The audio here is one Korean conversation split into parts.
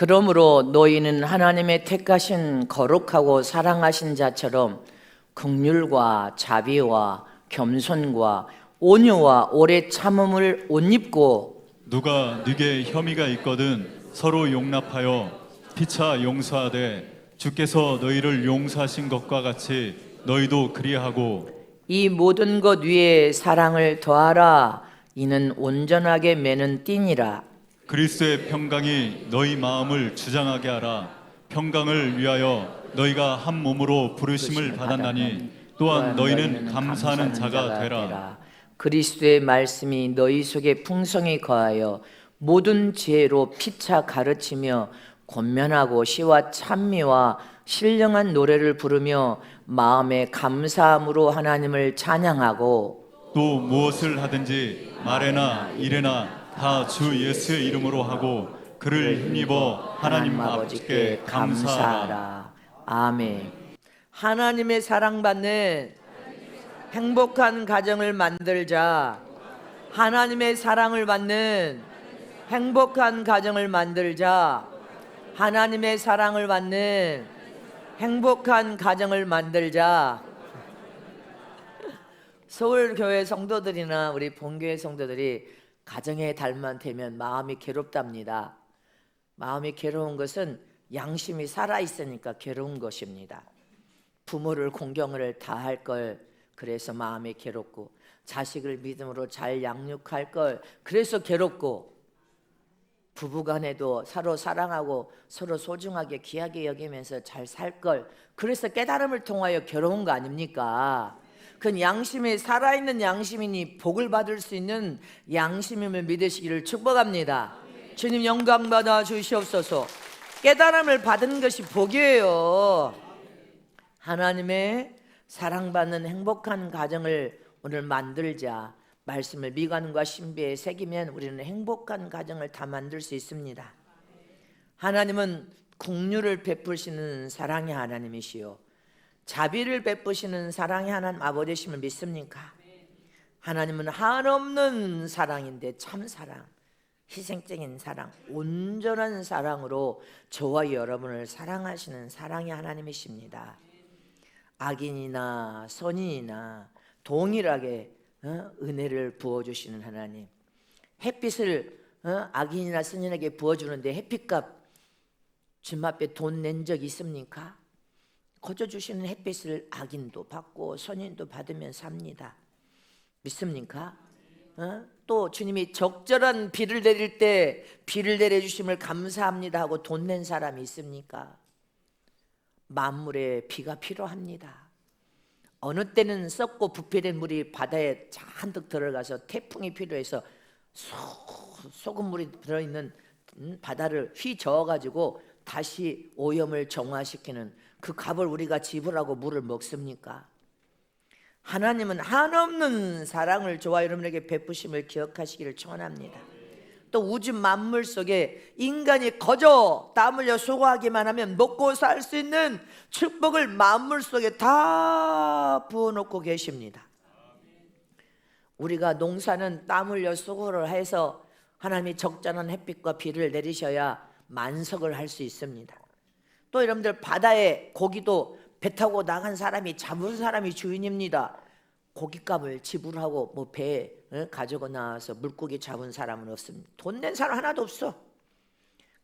그러므로 너희는 하나님의 택하신 거룩하고 사랑하신 자처럼 긍휼과 자비와 겸손과 온유와 오래 참음을 옷 입고, 누가 네게 혐의가 있거든 서로 용납하여 피차 용서하되 주께서 너희를 용서하신 것과 같이 너희도 그리하고, 이 모든 것 위에 사랑을 더하라. 이는 온전하게 매는 띠니라. 그리스도의 평강이 너희 마음을 주장하게 하라. 평강을 위하여 너희가 한 몸으로 부르심을 받았나니 또한 너희는 감사하는 자가 되라. 그리스도의 말씀이 너희 속에 풍성히 거하여 모든 지혜로 피차 가르치며 권면하고 시와 찬미와 신령한 노래를 부르며 마음에 감사함으로 하나님을 찬양하고, 또 무엇을 하든지 말에나 일에나 다 주 예수의 이름으로 하고 그를 힘입어 하나님 아버지께 감사하라. 아멘. 하나님의 사랑받는 행복한 가정을 만들자. 하나님의 사랑을 받는 행복한 가정을 만들자. 하나님의 사랑을 받는 행복한 가정을 만들자. 서울교회 성도들이나 우리 본교회 성도들이 가정의 달만 되면 마음이 괴롭답니다. 마음이 괴로운 것은 양심이 살아있으니까 괴로운 것입니다. 부모를 공경을 다할 걸 그래서 마음이 괴롭고, 자식을 믿음으로 잘 양육할 걸 그래서 괴롭고, 부부간에도 서로 사랑하고 서로 소중하게 귀하게 여기면서 잘 살 걸 그래서 깨달음을 통하여 괴로운 거 아닙니까? 그 양심이 살아있는 양심이니 복을 받을 수 있는 양심임을 믿으시기를 축복합니다. 주님 영광 받아 주시옵소서. 깨달음을 받은 것이 복이에요. 하나님의 사랑받는 행복한 가정을 오늘 만들자. 말씀을 미간과 신비에 새기면 우리는 행복한 가정을 다 만들 수 있습니다. 하나님은 긍휼을 베푸시는 사랑의 하나님이시요 자비를 베푸시는 사랑의 하나님 아버지심을 믿습니까? 하나님은 한없는 사랑인데 참 사랑, 희생적인 사랑, 온전한 사랑으로 저와 여러분을 사랑하시는 사랑의 하나님이십니다. 악인이나 선인이나 동일하게 은혜를 부어주시는 하나님. 햇빛을 악인이나 선인에게 부어주는데 햇빛값 집 앞에 돈 낸 적 있습니까? 거저 주시는 햇빛을 악인도 받고 선인도 받으면 삽니다. 믿습니까? 또 주님이 적절한 비를 내릴 때 비를 내려주심을 감사합니다 하고 돈 낸 사람이 있습니까? 만물에 비가 필요합니다. 어느 때는 썩고 부패된 물이 바다에 잔뜩 들어가서 태풍이 필요해서 소금물이 들어있는 바다를 휘저어가지고 다시 오염을 정화시키는 그 값을 우리가 지불하고 물을 먹습니까? 하나님은 한없는 사랑을 저와 여러분에게 베푸심을 기억하시기를 축원합니다. 또 우주 만물 속에 인간이 거저 땀 흘려 수고하기만 하면 먹고 살 수 있는 축복을 만물 속에 다 부어놓고 계십니다. 우리가 농사는 땀 흘려 수고를 해서 하나님이 적절한 햇빛과 비를 내리셔야 만석을 할 수 있습니다. 또 여러분들 바다에 고기도 배 타고 나간 사람이 잡은 사람이 주인입니다. 고깃값을 지불하고 뭐 배에 가지고 나와서 물고기 잡은 사람은 없습니다. 돈 낸 사람 하나도 없어.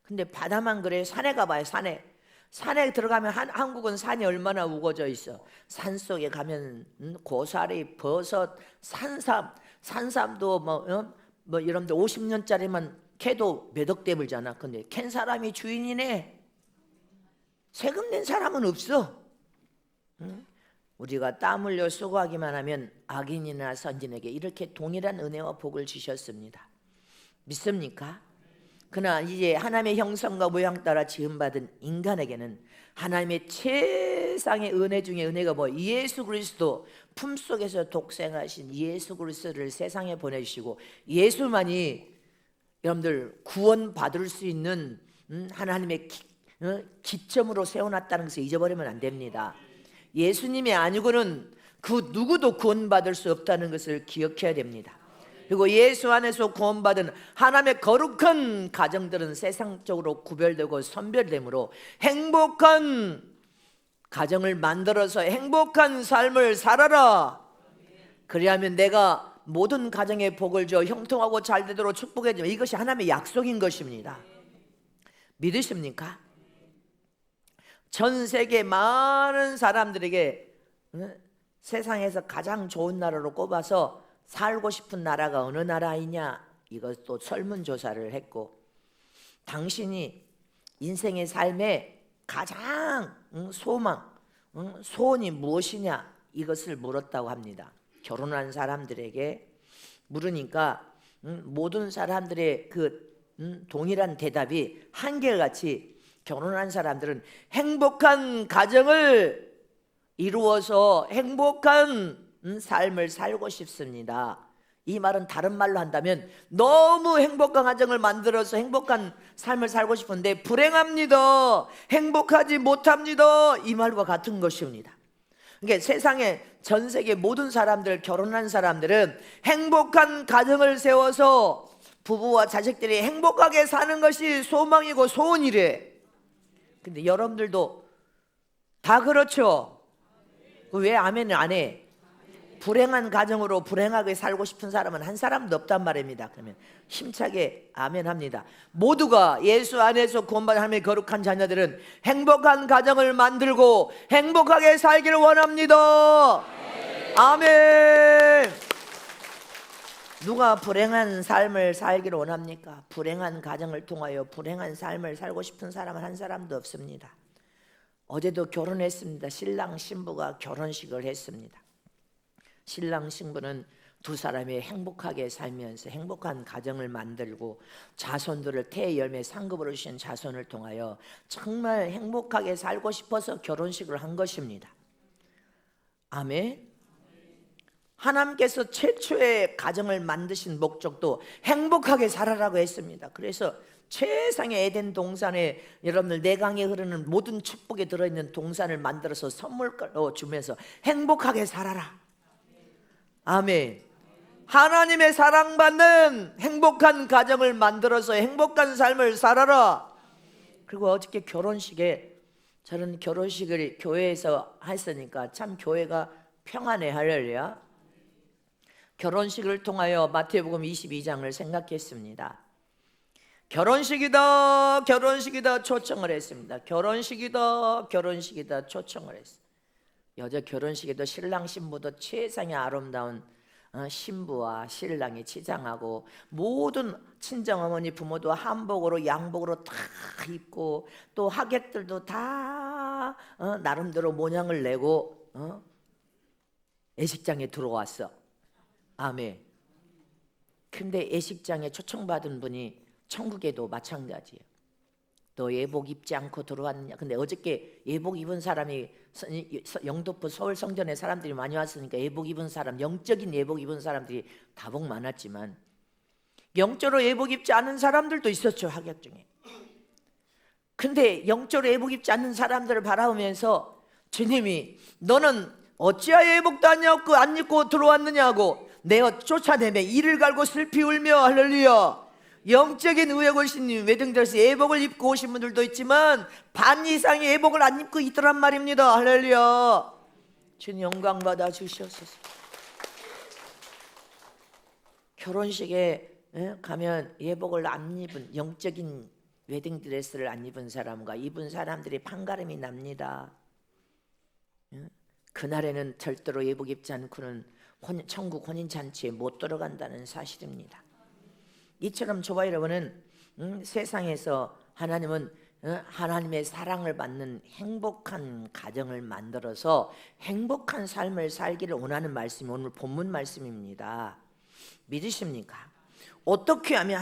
근데 바다만 그래. 산에 가봐요. 산에 들어가면 한국은 산이 얼마나 우거져 있어. 산속에 가면 고사리, 버섯, 산삼도 뭐 여러분들 50년짜리만 캐도 몇 억 대불잖아. 근데 캔 사람이 주인이네. 세금 낸 사람은 없어. 우리가 땀 흘려 수고하기만 하면 악인이나 선진에게 이렇게 동일한 은혜와 복을 주셨습니다. 믿습니까? 그러나 이제 하나님의 형상과 모양 따라 지음받은 인간에게는 하나님의 최상의 은혜 중에 은혜가 예수 그리스도 품속에서 독생하신 예수 그리스도를 세상에 보내주시고, 예수만이 여러분들 구원 받을 수 있는 하나님의 기점으로 세워놨다는 것을 잊어버리면 안 됩니다. 예수님이 아니고는 그 누구도 구원받을 수 없다는 것을 기억해야 됩니다. 그리고 예수 안에서 구원받은 하나님의 거룩한 가정들은 세상적으로 구별되고 선별되므로 행복한 가정을 만들어서 행복한 삶을 살아라. 그리하면 내가 모든 가정에 복을 줘 형통하고 잘 되도록 축복해 주면 이것이 하나님의 약속인 것입니다. 믿으십니까? 전 세계 많은 사람들에게 세상에서 가장 좋은 나라로 꼽아서 살고 싶은 나라가 어느 나라이냐 이것도 설문조사를 했고, 당신이 인생의 삶에 가장 소망, 소원이 무엇이냐 이것을 물었다고 합니다. 결혼한 사람들에게 물으니까 모든 사람들의 그 동일한 대답이 한결같이 결혼한 사람들은 행복한 가정을 이루어서 행복한 삶을 살고 싶습니다. 이 말은 다른 말로 한다면 너무 행복한 가정을 만들어서 행복한 삶을 살고 싶은데 불행합니다, 행복하지 못합니다, 이 말과 같은 것입니다. 그러니까 세상에 전 세계 모든 사람들, 결혼한 사람들은 행복한 가정을 세워서 부부와 자식들이 행복하게 사는 것이 소망이고 소원이래. 근데 여러분들도 다 그렇죠? 왜 아멘을 안 해? 불행한 가정으로 불행하게 살고 싶은 사람은 한 사람도 없단 말입니다. 그러면 힘차게 아멘합니다. 모두가 예수 안에서 구원받은 하나님의 거룩한 자녀들은 행복한 가정을 만들고 행복하게 살기를 원합니다. 아멘. 누가 불행한 삶을 살기를 원합니까? 불행한 가정을 통하여 불행한 삶을 살고 싶은 사람은 한 사람도 없습니다. 어제도 결혼했습니다. 신랑 신부가 결혼식을 했습니다. 신랑 신부는 두 사람이 행복하게 살면서 행복한 가정을 만들고 자손들을 태의 열매 상급으로 주신 자손을 통하여 정말 행복하게 살고 싶어서 결혼식을 한 것입니다. 아멘. 하나님께서 최초의 가정을 만드신 목적도 행복하게 살아라고 했습니다. 그래서 최상의 에덴 동산에 여러분들 내강에 흐르는 모든 축복에 들어있는 동산을 만들어서 선물로 주면서 행복하게 살아라. 아멘. 하나님의 사랑받는 행복한 가정을 만들어서 행복한 삶을 살아라. 그리고 어저께 결혼식에 저는 결혼식을 교회에서 했으니까 참 교회가 평안해. 할렐루야. 결혼식을 통하여 마태복음 22장을 생각했습니다. 결혼식이다, 결혼식이다 초청을 했습니다. 결혼식이다, 결혼식이다 초청을 했습니다. 여자 결혼식에도 신랑 신부도 최상의 아름다운 신부와 신랑이 치장하고 모든 친정어머니 부모도 한복으로 양복으로 다 입고 또 하객들도 다 나름대로 모양을 내고 예식장에 들어왔어. 아멘. 근데 예식장에 초청받은 분이 천국에도 마찬가지예요. 너 예복 입지 않고 들어왔느냐? 근데 어저께 예복 입은 사람이 영도포 서울 성전에 사람들이 많이 왔으니까 예복 입은 사람, 영적인 예복 입은 사람들이 다복 많았지만 영적으로 예복 입지 않은 사람들도 있었죠, 하객 중에. 근데 영적으로 예복 입지 않는 사람들을 바라보면서 주님이 너는 어찌하여 예복도 안 입고 들어왔느냐고 내가 쫓아내며 이를 갈고 슬피 울며 할렐루야. 영적인 의욕을 신님 웨딩드레스 예복을 입고 오신 분들도 있지만 반 이상의 예복을 안 입고 있더란 말입니다. 할렐루야. 주님 영광 받아 주시옵소서. 결혼식에 가면 예복을 안 입은 영적인 웨딩드레스를 안 입은 사람과 입은 사람들이 판가름이 납니다. 그날에는 절대로 예복 입지 않고는 천국 혼인잔치에 못 들어간다는 사실입니다. 이처럼 저와 여러분은 세상에서 하나님은 하나님의 사랑을 받는 행복한 가정을 만들어서 행복한 삶을 살기를 원하는 말씀이 오늘 본문 말씀입니다. 믿으십니까? 어떻게 하면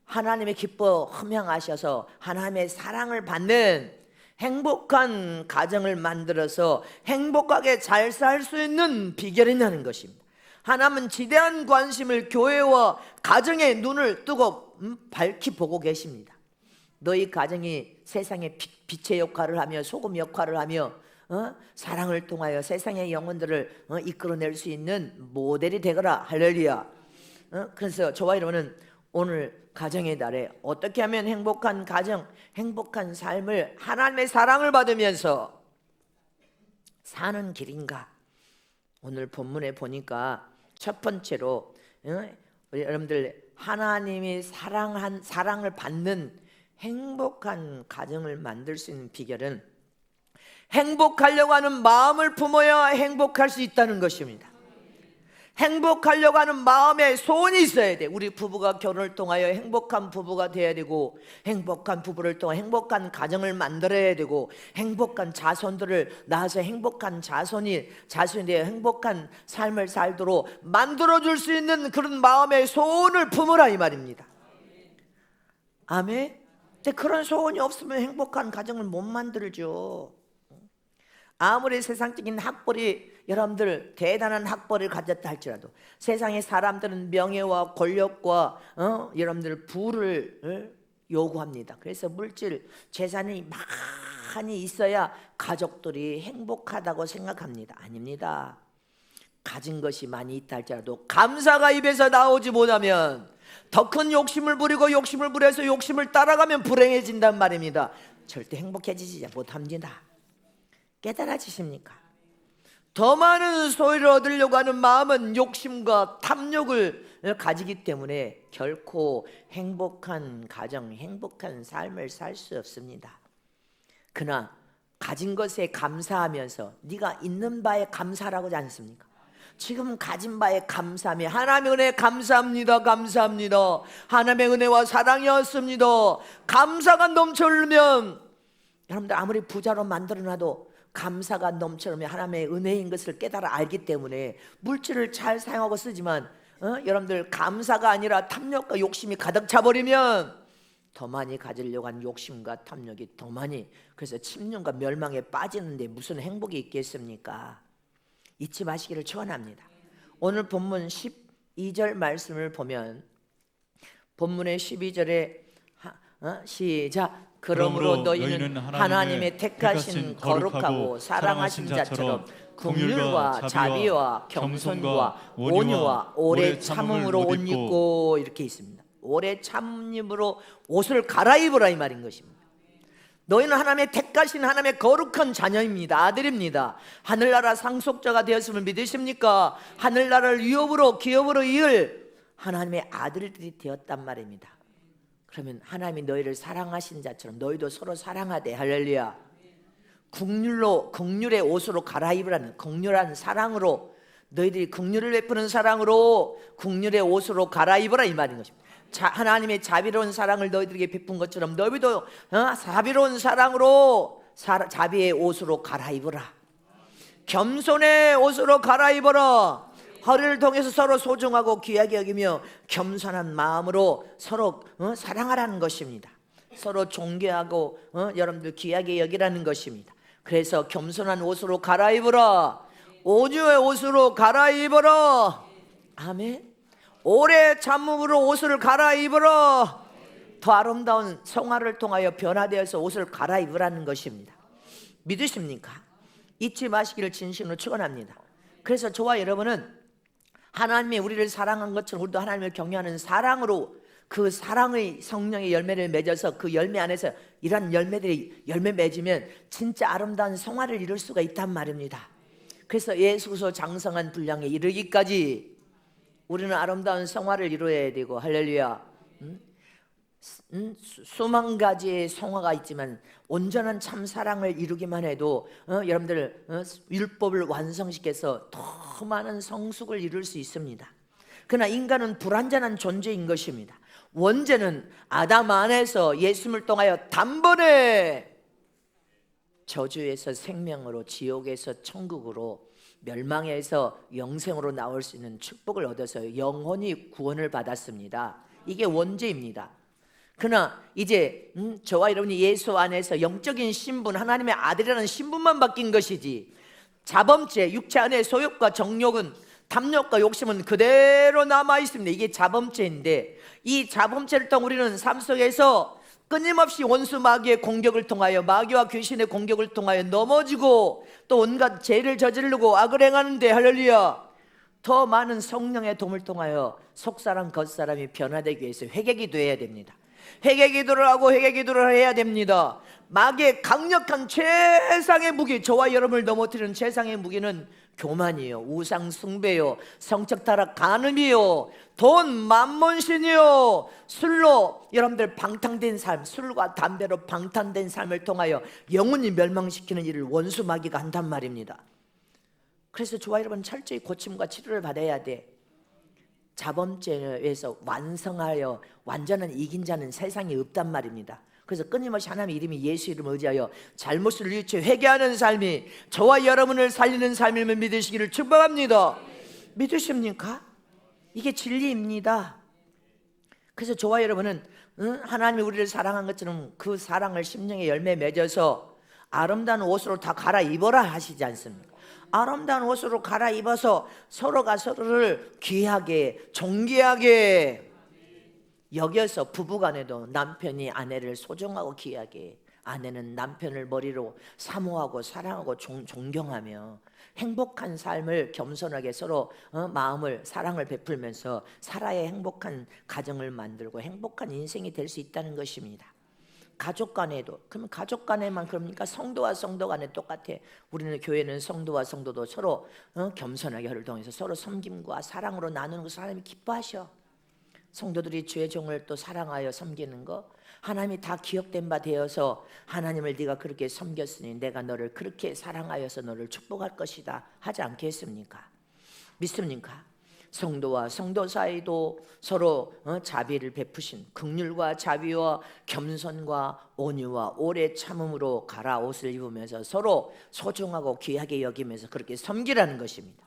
하나님의 기뻐 흠양하셔서 하나님의 사랑을 받는 행복한 가정을 만들어서 행복하게 잘 살 수 있는 비결이라는 것입니다. 하나님은 지대한 관심을 교회와 가정의 눈을 뜨고 밝히 보고 계십니다. 너희 가정이 세상에 빛의 역할을 하며 소금 역할을 하며 사랑을 통하여 세상의 영혼들을 이끌어낼 수 있는 모델이 되거라. 할렐루야. 그래서 저와 여러분은 오늘 가정의 달에 어떻게 하면 행복한 가정, 행복한 삶을 하나님의 사랑을 받으면서 사는 길인가? 오늘 본문에 보니까 첫 번째로 우리 여러분들 하나님이 사랑을 받는 행복한 가정을 만들 수 있는 비결은 행복하려고 하는 마음을 품어야 행복할 수 있다는 것입니다. 행복하려고 하는 마음에 소원이 있어야 돼. 우리 부부가 결혼을 통하여 행복한 부부가 되어야 되고, 행복한 부부를 통해 행복한 가정을 만들어야 되고, 행복한 자손들을 낳아서 행복한 자손이 되어 행복한 삶을 살도록 만들어줄 수 있는 그런 마음의 소원을 품으라 이 말입니다. 아멘. 근데 그런 소원이 없으면 행복한 가정을 못 만들죠. 아무리 세상적인 학벌이 여러분들 대단한 학벌을 가졌다 할지라도 세상의 사람들은 명예와 권력과 여러분들 부를 요구합니다. 그래서 물질 재산이 많이 있어야 가족들이 행복하다고 생각합니다. 아닙니다. 가진 것이 많이 있다 할지라도 감사가 입에서 나오지 못하면 더 큰 욕심을 부리고 욕심을 부려서 욕심을 따라가면 불행해진단 말입니다. 절대 행복해지지 못합니다. 깨달아지십니까? 더 많은 소유를 얻으려고 하는 마음은 욕심과 탐욕을 가지기 때문에 결코 행복한 가정, 행복한 삶을 살 수 없습니다. 그러나 가진 것에 감사하면서 네가 있는 바에 감사라고 하지 않습니까? 지금 가진 바에 감사하며 하나님의 은혜 감사합니다. 감사합니다. 하나님의 은혜와 사랑이었습니다. 감사가 넘쳐 흐르면 여러분들 아무리 부자로 만들어놔도 감사가 넘쳐 흐르면 하나님의 은혜인 것을 깨달아 알기 때문에 물질을 잘 사용하고 쓰지만 여러분들 감사가 아니라 탐욕과 욕심이 가득 차버리면 더 많이 가지려고 하는 욕심과 탐욕이 더 많이, 그래서 침륜과 멸망에 빠지는데 무슨 행복이 있겠습니까? 잊지 마시기를 축원합니다. 오늘 본문 12절 말씀을 보면 본문의 12절에 시작. 그러므로 너희는 하나님의 택하신 거룩하고 사랑하신 자처럼 긍휼과 자비와 겸손과 온유와 오래 참음으로 옷 입고, 이렇게 있습니다. 오래 참음으로 옷을 갈아입으라 이 말인 것입니다. 너희는 하나님의 택하신 하나님의 거룩한 자녀입니다. 아들입니다. 하늘나라 상속자가 되었음을 믿으십니까? 하늘나라를 위업으로 기업으로 이을 하나님의 아들들이 되었단 말입니다. 그러면 하나님이 너희를 사랑하신 자처럼 너희도 서로 사랑하되, 할렐루야. 긍휼의 옷으로 갈아입으라는, 긍휼한 사랑으로, 너희들이 긍휼을 베푸는 사랑으로 긍휼의 옷으로 갈아입으라 이 말인 것입니다. 하나님의 자비로운 사랑을 너희들에게 베푼 것처럼 너희도 자비로운 사랑으로 자비의 옷으로 갈아입으라. 겸손의 옷으로 갈아입어라. 허리를 통해서 서로 소중하고 귀하게 여기며 겸손한 마음으로 서로 사랑하라는 것입니다. 서로 존경하고 여러분들 귀하게 여기라는 것입니다. 그래서 겸손한 옷으로 갈아입으라. 온유의 옷으로 갈아입어라. 아멘. 오래 참음으로 옷을 갈아입으라. 더 아름다운 성화를 통하여 변화되어서 옷을 갈아입으라는 것입니다. 믿으십니까? 잊지 마시기를 진심으로 축원합니다. 그래서 저와 여러분은 하나님이 우리를 사랑한 것처럼 우리도 하나님을 경외하는 사랑으로 그 사랑의 성령의 열매를 맺어서 그 열매 안에서 이런 열매들이 열매 맺으면 진짜 아름다운 성화를 이룰 수가 있단 말입니다. 그래서 예수서 장성한 분량에 이르기까지 우리는 아름다운 성화를 이루어야 되고, 할렐루야. 수만 가지의 성화가 있지만 온전한 참 사랑을 이루기만 해도 여러분들 율법을 완성시켜서 더 많은 성숙을 이룰 수 있습니다. 그러나 인간은 불완전한 존재인 것입니다. 원죄는 아담 안에서 예수님을 통하여 단번에 저주에서 생명으로, 지옥에서 천국으로, 멸망에서 영생으로 나올 수 있는 축복을 얻어서 영혼이 구원을 받았습니다. 이게 원죄입니다. 그러나 이제 저와 여러분이 예수 안에서 영적인 신분, 하나님의 아들이라는 신분만 바뀐 것이지, 자범죄, 육체 안의 소욕과 정욕은, 탐욕과 욕심은 그대로 남아 있습니다. 이게 자범죄인데, 이 자범죄를 통해 우리는 삶 속에서 끊임없이 원수 마귀의 공격을 통하여, 마귀와 귀신의 공격을 통하여 넘어지고 또 온갖 죄를 저지르고 악을 행하는데, 할렐루야, 더 많은 성령의 도움을 통하여 속사람 겉사람이 변화되기 위해서 회개기도해야 됩니다. 회개기도를 하고 회개기도를 해야 됩니다. 마귀의 강력한 최상의 무기, 저와 여러분을 넘어뜨리는 최상의 무기는 교만이요, 우상 숭배요, 성적 타락, 간음이요, 돈, 만몬신이요, 술로 여러분들 방탕된 삶, 술과 담배로 방탕된 삶을 통하여 영혼이 멸망시키는 일을 원수 마귀가 한단 말입니다. 그래서 저와 여러분 철저히 고침과 치료를 받아야 돼. 자범죄에서 완성하여 완전한 이긴 자는 세상에 없단 말입니다. 그래서 끊임없이 하나님의 이름이 예수 이름을 의지하여 잘못을 뉘우쳐 회개하는 삶이 저와 여러분을 살리는 삶임을 믿으시기를 축복합니다. 믿으십니까? 이게 진리입니다. 그래서 저와 여러분은 하나님이 우리를 사랑한 것처럼 그 사랑을 심령의 열매에 맺어서 아름다운 옷으로 다 갈아입어라 하시지 않습니까? 아름다운 옷으로 갈아입어서 서로가 서로를 귀하게, 존귀하게 여겨서, 부부간에도 남편이 아내를 소중하고 귀하게, 아내는 남편을 머리로 사모하고 사랑하고 존경하며 행복한 삶을 겸손하게 서로 마음을, 사랑을 베풀면서 살아야 행복한 가정을 만들고 행복한 인생이 될 수 있다는 것입니다. 가족 간에도, 그러면 가족 간에만 그럽니까? 성도와 성도 간에 똑같아. 우리는 교회는 성도와 성도도 서로 겸손하게 활동해서 서로 섬김과 사랑으로 나누는 것을 하나님이 기뻐하셔. 성도들이 주의 종을 또 사랑하여 섬기는 거, 하나님이 다 기억된 바 되어서 하나님을 네가 그렇게 섬겼으니 내가 너를 그렇게 사랑하여서 너를 축복할 것이다 하지 않겠습니까? 믿습니까? 성도와 성도 사이도 서로 자비를 베푸신 긍휼과 자비와 겸손과 온유와 오래 참음으로 갈아 옷을 입으면서 서로 소중하고 귀하게 여기면서 그렇게 섬기라는 것입니다.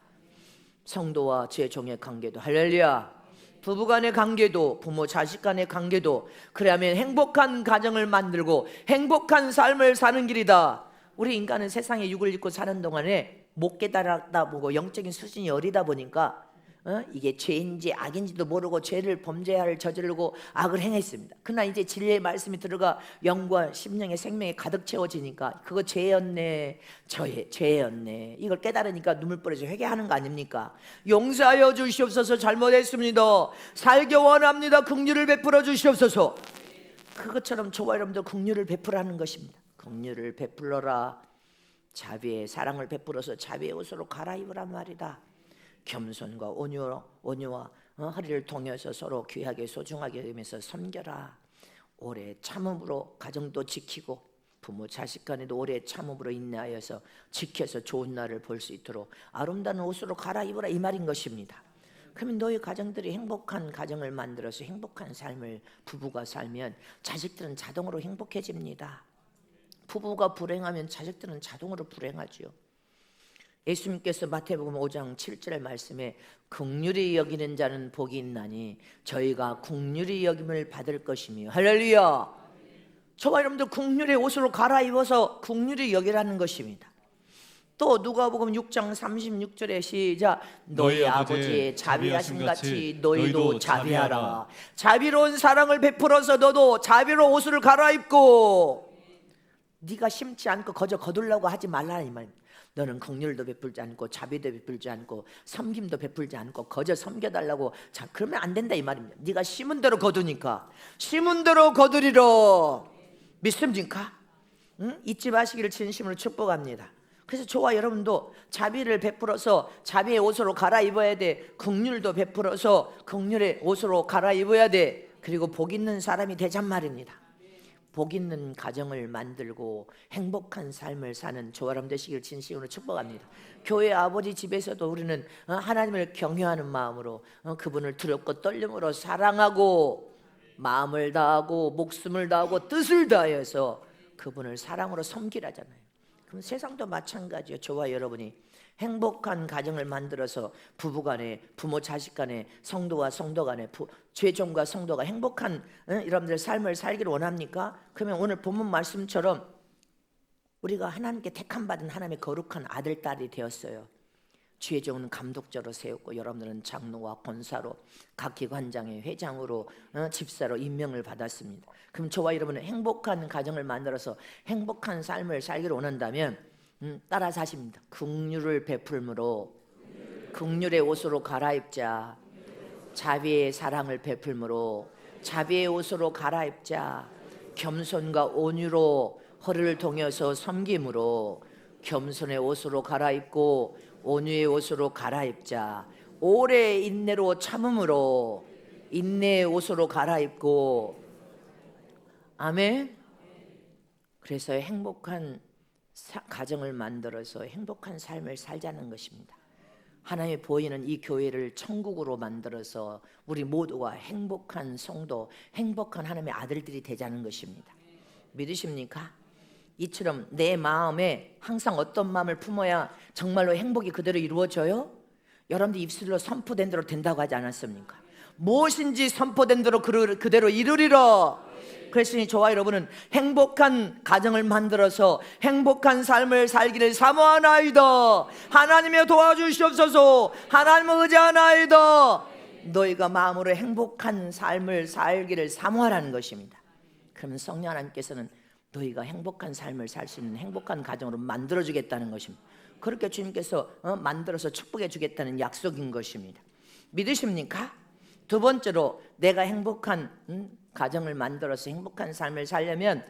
성도와 제 종의 관계도, 할렐루야, 부부간의 관계도, 부모 자식 간의 관계도, 그래야만 행복한 가정을 만들고 행복한 삶을 사는 길이다. 우리 인간은 세상에 육을 입고 사는 동안에 못 깨달았다 보고 영적인 수준이 어리다 보니까 이게 죄인지 악인지도 모르고 죄를 범죄를 저지르고 악을 행했습니다. 그러나 이제 진리의 말씀이 들어가 영과 심령의 생명이 가득 채워지니까 그거 죄였네, 죄였네, 이걸 깨달으니까 눈물 뿌려서 회개하는 거 아닙니까? 용서하여 주시옵소서, 잘못했습니다, 살기 원합니다, 긍휼을 베풀어 주시옵소서. 그것처럼 저와 여러분도 긍휼을 베풀라는 것입니다. 긍휼을 베풀어라. 자비의 사랑을 베풀어서 자비의 옷으로 갈아입으란 말이다. 겸손과 온유와 허리를 동여서 서로 귀하게 소중하게 여기면서 섬겨라. 오래 참음으로 가정도 지키고 부모 자식 간에도 오래 참음으로 인내하여서 지켜서 좋은 날을 볼 수 있도록 아름다운 옷으로 갈아입으라, 이 말인 것입니다. 그러면 너희 가정들이 행복한 가정을 만들어서 행복한 삶을 부부가 살면 자식들은 자동으로 행복해집니다. 부부가 불행하면 자식들은 자동으로 불행하죠. 예수님께서 마태복음 5장 7절 말씀에 긍휼히 여기는 자는 복이 있나니 저희가 긍휼히 여김을 받을 것이며, 할렐루야, 저와 여러분들 긍휼의 옷으로 갈아입어서 긍휼히 여기라는 것입니다. 또 누가복음 6장 36절에 시작, 너희 아버지의 자비하심 같이 너희도 자비하라. 자비로운 사랑을 베풀어서 너도 자비로운 옷을 갈아입고, 네가 심지 않고 거저 거두려고 하지 말라는 이 말입니다. 너는 긍휼도 베풀지 않고 자비도 베풀지 않고 섬김도 베풀지 않고 거저 섬겨달라고, 자, 그러면 안 된다 이 말입니다. 네가 심은 대로 거두니까 심은 대로 거두리라. 믿습니까? 잊지 마시기를 진심으로 축복합니다. 그래서 저와 여러분도 자비를 베풀어서 자비의 옷으로 갈아입어야 돼. 긍휼도 베풀어서 긍휼의 옷으로 갈아입어야 돼. 그리고 복 있는 사람이 되잔 말입니다. 복 있는 가정을 만들고 행복한 삶을 사는 저와 여러분 되시길 진심으로 축복합니다. 교회 아버지 집에서도 우리는 하나님을 경외하는 마음으로 그분을 두렵고 떨림으로 사랑하고 마음을 다하고 목숨을 다하고 뜻을 다해서 그분을 사랑으로 섬기라잖아요. 그럼 세상도 마찬가지예요. 저와 여러분이 행복한 가정을 만들어서 부부간에, 부모 자식 간에, 성도와 성도 간에, 죄종과 성도가 행복한 여러분들 삶을 살기를 원합니까? 그러면 오늘 본문 말씀처럼 우리가 하나님께 택함 받은 하나님의 거룩한 아들, 딸이 되었어요. 주의 종은 감독자로 세웠고 여러분들은 장로와 권사로 각 기관장의 회장으로 집사로 임명을 받았습니다. 그럼 저와 여러분은 행복한 가정을 만들어서 행복한 삶을 살기를 원한다면 따라 사십니다. 긍휼을 베풀므로 긍휼의 옷으로 갈아입자. 자비의 사랑을 베풀므로 자비의 옷으로 갈아입자. 겸손과 온유로 허리를 동여서 섬김으로 겸손의 옷으로 갈아입고 온유의 옷으로 갈아입자. 오래 인내로 참음으로 인내의 옷으로 갈아입고. 아멘. 그래서 행복한 가정을 만들어서 행복한 삶을 살자는 것입니다. 하나님의 보이는 이 교회를 천국으로 만들어서 우리 모두가 행복한 성도, 행복한 하나님의 아들들이 되자는 것입니다. 믿으십니까? 이처럼 내 마음에 항상 어떤 마음을 품어야 정말로 행복이 그대로 이루어져요? 여러분들 입술로 선포된 대로 된다고 하지 않았습니까? 무엇인지 선포된 대로 그대로 이루리라. 그랬으니 저와 여러분은 행복한 가정을 만들어서 행복한 삶을 살기를 사모하나이다. 하나님의 도와주시옵소서. 하나님을 의지하나이다. 너희가 마음으로 행복한 삶을 살기를 사모하라는 것입니다. 그러면 성령 하나님께서는 너희가 행복한 삶을 살 수 있는 행복한 가정으로 만들어주겠다는 것입니다. 그렇게 주님께서 만들어서 축복해 주겠다는 약속인 것입니다. 믿으십니까? 두 번째로 내가 행복한 가정을 만들어서 행복한 삶을 살려면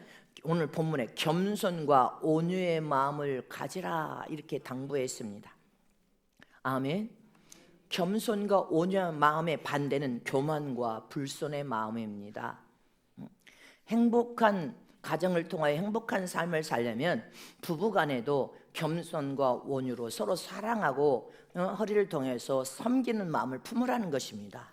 오늘 본문에 겸손과 온유의 마음을 가지라 이렇게 당부했습니다. 아멘. 겸손과 온유한 마음의 반대는 교만과 불손의 마음입니다. 행복한 가정을 통하여 행복한 삶을 살려면 부부간에도 겸손과 온유로 서로 사랑하고 허리를 동여서 섬기는 마음을 품으라는 것입니다.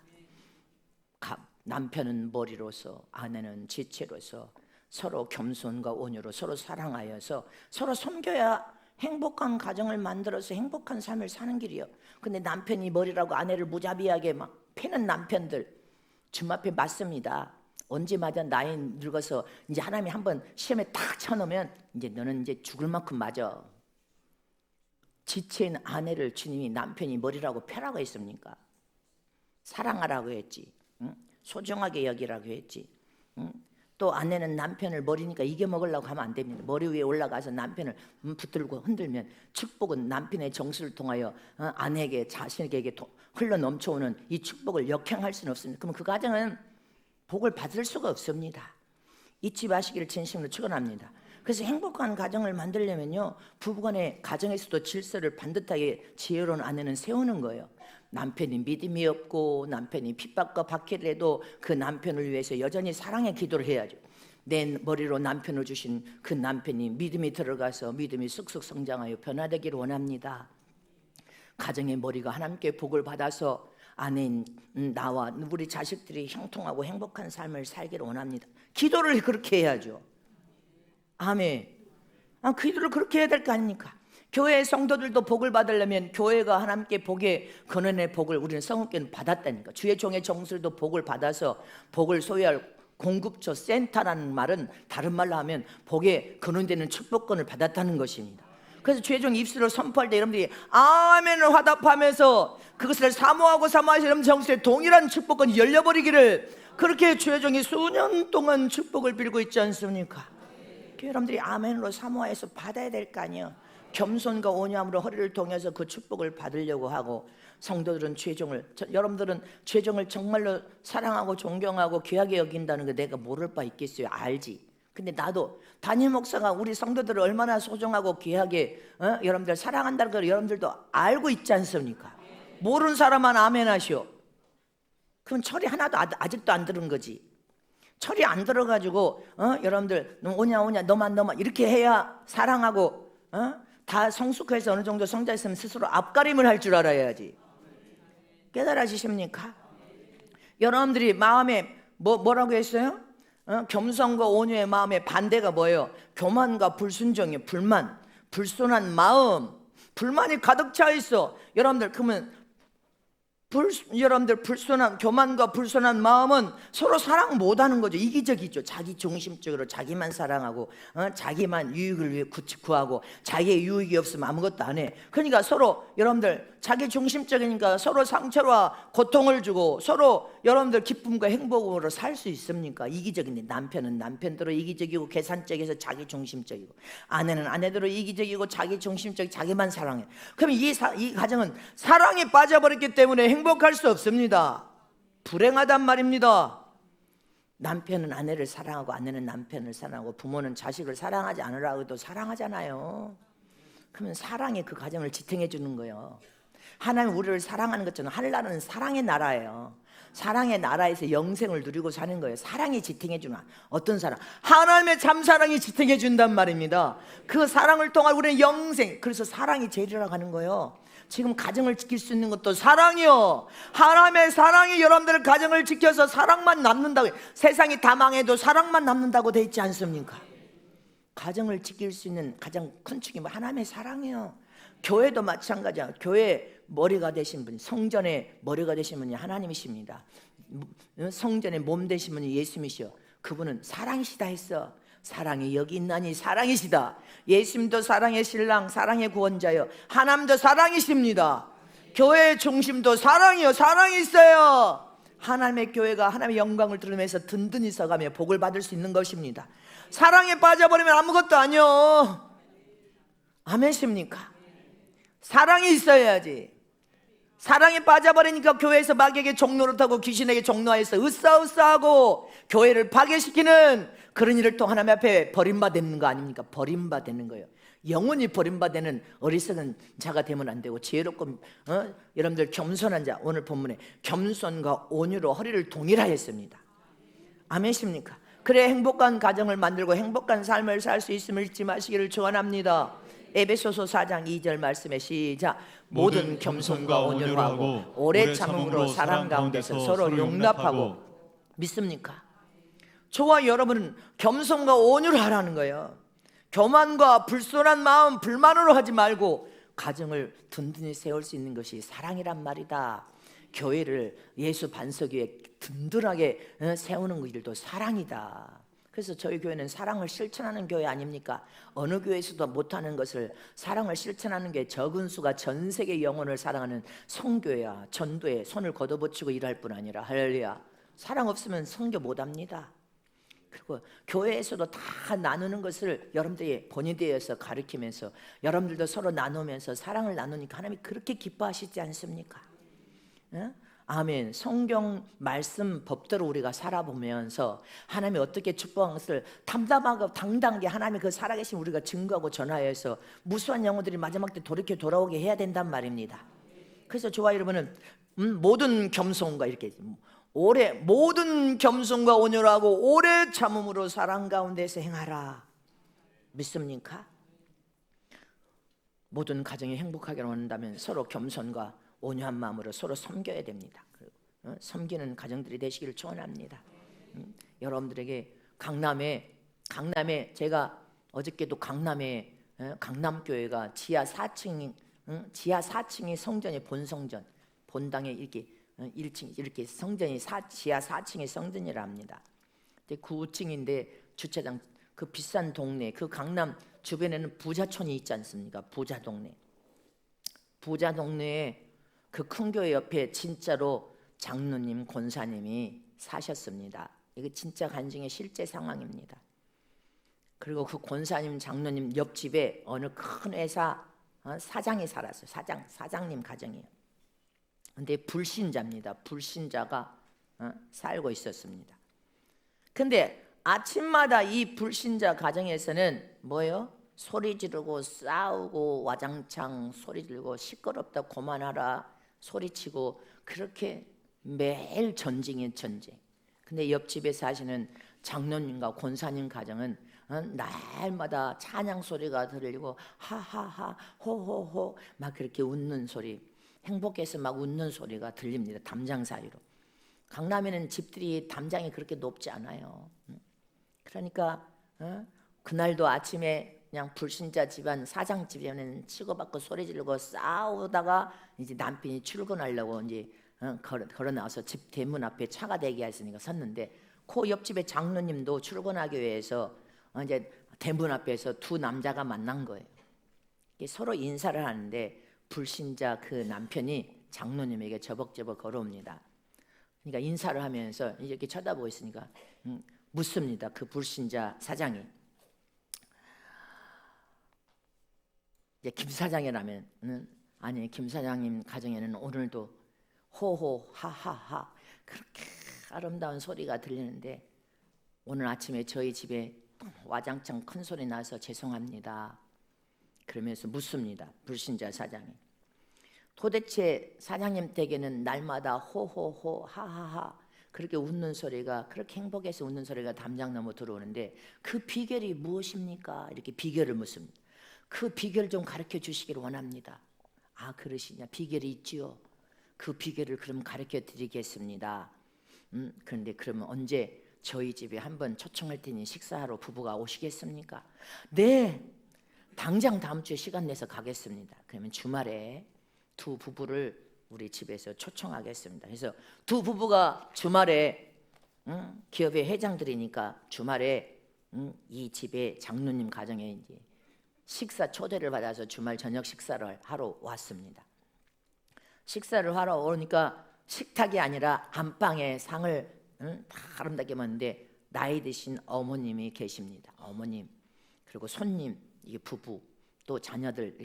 남편은 머리로서 아내는 지체로서 서로 겸손과 온유로 서로 사랑하여서 서로 섬겨야 행복한 가정을 만들어서 행복한 삶을 사는 길이요. 근데 남편이 머리라고 아내를 무자비하게 막 패는 남편들 주님 앞에 맞습니다. 언제마다 나이 늙어서 이제 하나님이 한번 시험에 딱 쳐놓으면 이제 너는 이제 죽을 만큼 맞아. 지체인 아내를 주님이 남편이 머리라고 패라고 했습니까? 사랑하라고 했지. 소중하게 여기라고 했지. 또 아내는 남편을 머리니까 이겨먹으려고 하면 안 됩니다. 머리 위에 올라가서 남편을 붙들고 흔들면 축복은 남편의 정수를 통하여 아내에게 자신에게 흘러 넘쳐오는 이 축복을 역행할 수는 없습니다. 그러면 그 가정은 복을 받을 수가 없습니다. 잊지 마시기를 진심으로 축원합니다. 그래서 행복한 가정을 만들려면요 부부간의 가정에서도 질서를 반듯하게 지혜로운 아내는 세우는 거예요. 남편이 믿음이 없고 남편이 핍박과 박해를 해도 그 남편을 위해서 여전히 사랑의 기도를 해야죠. 내 머리로 남편을 주신 그 남편이 믿음이 들어가서 믿음이 쑥쑥 성장하여 변화되기를 원합니다. 가정의 머리가 하나님께 복을 받아서 아내인 나와 우리 자식들이 형통하고 행복한 삶을 살기를 원합니다. 기도를 그렇게 해야죠. 아멘. 기도를 그렇게 해야 될 거 아닙니까? 교회 성도들도 복을 받으려면 교회가 하나님께 복의 근원의 복을 우리는 성읍교는 받았다니까. 주의 종의 정수도 복을 받아서 복을 소유할 공급처 센터라는 말은 다른 말로 하면 복의 근원되는 축복권을 받았다는 것입니다. 그래서 주의 종 입술을 선포할 때 여러분들이 아멘을 화답하면서 그것을 사모하고 사모하시는 여러분 정수에 동일한 축복권이 열려버리기를 그렇게 주의 종이 수년 동안 축복을 빌고 있지 않습니까? 여러분들이 아멘으로 사모해서 받아야 될 거 아니에요. 겸손과 온유함으로 허리를 동여서 그 축복을 받으려고 하고 성도들은 여러분들은 죄종을 정말로 사랑하고 존경하고 귀하게 여긴다는 거 내가 모를 바 있겠어요? 알지. 근데 나도 담임 목사가 우리 성도들을 얼마나 소중하고 귀하게 여러분들 사랑한다는 걸 여러분들도 알고 있지 않습니까? 모르는 사람만 아멘 하시오. 그럼 철이 하나도 아직도 안 들은 거지. 철이 안 들어가지고 여러분들 오냐 너만 이렇게 해야 사랑하고 다 성숙해서 어느 정도 성장했으면 스스로 앞가림을 할 줄 알아야지. 깨달아지십니까? 여러분들이 마음에 뭐라고 했어요? 겸손과 온유의 마음의 반대가 뭐예요? 교만과 불순종이에요. 불순한 마음, 불만이 가득 차 있어. 여러분들 그러면 여러분들 교만과 불순한 마음은 서로 사랑 못하는 거죠. 이기적이죠. 자기 중심적으로 자기만 사랑하고 자기만 유익을 위해 구하고 자기의 유익이 없으면 아무것도 안 해. 그러니까 서로 여러분들 자기 중심적이니까 서로 상처와 고통을 주고 서로 여러분들 기쁨과 행복으로 살 수 있습니까? 이기적인데 남편은 남편대로 이기적이고 계산적에서 자기 중심적이고 아내는 아내대로 이기적이고 자기 중심적 자기만 사랑해. 그럼 이 가정은 사랑에 빠져버렸기 때문에 행복할 수 없습니다. 불행하단 말입니다. 남편은 아내를 사랑하고 아내는 남편을 사랑하고 부모는 자식을 사랑하지 않으라고 해도 사랑하잖아요. 그러면 사랑이 그 가정을 지탱해 주는 거예요. 하나님 우리를 사랑하는 것처럼 하늘나라는 사랑의 나라예요. 사랑의 나라에서 영생을 누리고 사는 거예요. 사랑이 지탱해 주나. 어떤 사랑? 하나님의 참사랑이 지탱해 준단 말입니다. 그 사랑을 통해 우리는 영생. 그래서 사랑이 제일이라고 하는 거예요. 지금 가정을 지킬 수 있는 것도 사랑이요. 하나님의 사랑이 여러분들 가정을 지켜서 사랑만 남는다고. 세상이 다 망해도 사랑만 남는다고 돼 있지 않습니까? 가정을 지킬 수 있는 가장 큰 축이 하나님의 사랑이에요. 교회도 마찬가지야. 교회 머리가 되신 분, 성전의 머리가 되신 분이 하나님이십니다. 성전의 몸 되신 분이 예수님이시여. 그분은 사랑이시다 했어. 사랑이 여기 있나니 사랑이시다. 예수님도 사랑의 신랑, 사랑의 구원자여. 하나님도 사랑이십니다. 교회의 중심도 사랑이요. 사랑이 있어요. 하나님의 교회가 하나님의 영광을 드러내면서 든든히 서가며 복을 받을 수 있는 것입니다. 사랑에 빠져버리면 아무것도 아니요. 아멘십니까? 사랑이 있어야지. 사랑에 빠져버리니까 교회에서 마귀에게 종노릇하고 귀신에게 종노하여서 으쌰으쌰하고 교회를 파괴시키는 그런 일을 또 하나님 앞에 버림받는 거 아닙니까? 버림받는 거예요. 영원히 버림받는 어리석은 자가 되면 안 되고 지혜롭고 여러분들 겸손한 자. 오늘 본문에 겸손과 온유로 허리를 동일하였습니다. 아멘십니까? 그래 행복한 가정을 만들고 행복한 삶을 살 수 있음을 잊지 마시기를 축원합니다. 에베소서 4장 2절 말씀에 시작. 모든 겸손과 온유로 하고 오래 참음으로 사랑 가운데서 서로 용납하고. 믿습니까? 저와 여러분은 겸손과 온유를 하라는 거예요. 교만과 불순한 마음 불만으로 하지 말고 가정을 든든히 세울 수 있는 것이 사랑이란 말이다. 교회를 예수 반석 위에 든든하게 세우는 일도 사랑이다. 그래서 저희 교회는 사랑을 실천하는 교회 아닙니까? 어느 교회에서도 못하는 것을 사랑을 실천하는 게 적은 수가 전 세계 영혼을 사랑하는 성교회야. 전도에 손을 걷어붙이고 일할 뿐 아니라 할렐루야. 사랑 없으면 선교 못합니다. 그리고 교회에서도 다 나누는 것을 여러분들이 본의되어서 가르치면서 여러분들도 서로 나누면서 사랑을 나누니까 하나님이 그렇게 기뻐하시지 않습니까? 응? 아멘. 성경 말씀 법대로 우리가 살아보면서 하나님이 어떻게 축복한 것을 담담하고 당당하게 하나님의 그 살아계신 우리가 증거하고 전하여서 무수한 영혼들이 마지막 때 돌이켜 돌아오게 해야 된단 말입니다. 그래서 저와 여러분은 모든 겸손과 이렇게 모든 겸손과 온유로 하고 오래 참음으로 사랑 가운데서 행하라. 믿습니까? 모든 가정이 행복하게 원한다면 서로 겸손과 온유한 마음으로 서로 섬겨야 됩니다. 섬기는 가정들이 되시기를 축원합니다. 여러분들에게 강남에 제가 어저께도 강남에 강남교회가 지하 4층이 성전의 본성전, 본당에 이렇게 1층 이렇게 성전이 지하 4층의 성전이라 합니다. 9층인데 주차장 그 비싼 동네, 그 강남 주변에는 부자촌이 있지 않습니까? 부자 동네에 그 큰 교회 옆에 진짜로 장로님, 권사님이 사셨습니다. 이게 진짜 간증의 실제 상황입니다. 그리고 그 권사님, 장로님 옆집에 어느 큰 회사 사장이 살았어요. 사장님 가정이에요. 근데 불신자입니다. 불신자가 살고 있었습니다. 근데 아침마다 이 불신자 가정에서는 뭐예요? 소리 지르고 싸우고 와장창 소리 지르고 시끄럽다 그만하라 소리치고 그렇게 매일 전쟁이에요. 전쟁. 근데 옆집에 사시는 장로님과 권사님 가정은 날마다 찬양 소리가 들리고 하하하 호호호 막 그렇게 웃는 소리, 행복해서 막 웃는 소리가 들립니다. 담장 사이로. 강남에는 집들이 담장이 그렇게 높지 않아요. 그러니까 그날도 아침에 그냥 불신자 집안 사장 집에는 치고받고 소리 지르고 싸우다가 이제 남편이 출근하려고 이제 걸어 나와서 집 대문 앞에 차가 대기했으니까 섰는데, 그 옆집에 장로님도 출근하기 위해서 이제 대문 앞에서 두 남자가 만난 거예요. 서로 인사를 하는데 불신자 그 남편이 장로님에게 저벅저벅 걸어옵니다. 그러니까 인사를 하면서 이렇게 쳐다보고 있으니까 묻습니다. 그 불신자 사장이, 이제 김 사장이라면, 아니 김 사장님 가정에는 오늘도 호호 하하하 그렇게 아름다운 소리가 들리는데 오늘 아침에 저희 집에 와장창 큰 소리 나서 죄송합니다. 그러면서 묻습니다. 불신자 사장이, 도대체 사장님 댁에는 날마다 호호호 하하하 그렇게 웃는 소리가, 그렇게 행복해서 웃는 소리가 담장 넘어 들어오는데 그 비결이 무엇입니까? 이렇게 비결을 묻습니다. 그 비결 좀 가르쳐 주시기를 원합니다. 아, 그러시냐? 비결이 있지요. 그 비결을 그럼 가르쳐 드리겠습니다. 그런데 그러면 언제 저희 집에 한번 초청할 테니 식사하러 부부가 오시겠습니까? 네, 당장 다음 주에 시간 내서 가겠습니다. 그러면 주말에 두 부부를 우리 집에서 초청하겠습니다. 그래서 두 부부가 주말에 기업의 회장들이니까 주말에 이 집에 장로님 가정에 이제 식사 초대를 받아서 주말 저녁 식사를 하러 왔습니다. 식사를 하러 오니까 식탁이 아니라 안방에 상을 다 아름답게 먹는데 나이 드신 어머님이 계십니다. 어머님, 그리고 손님, 이게 부부, 또 자녀들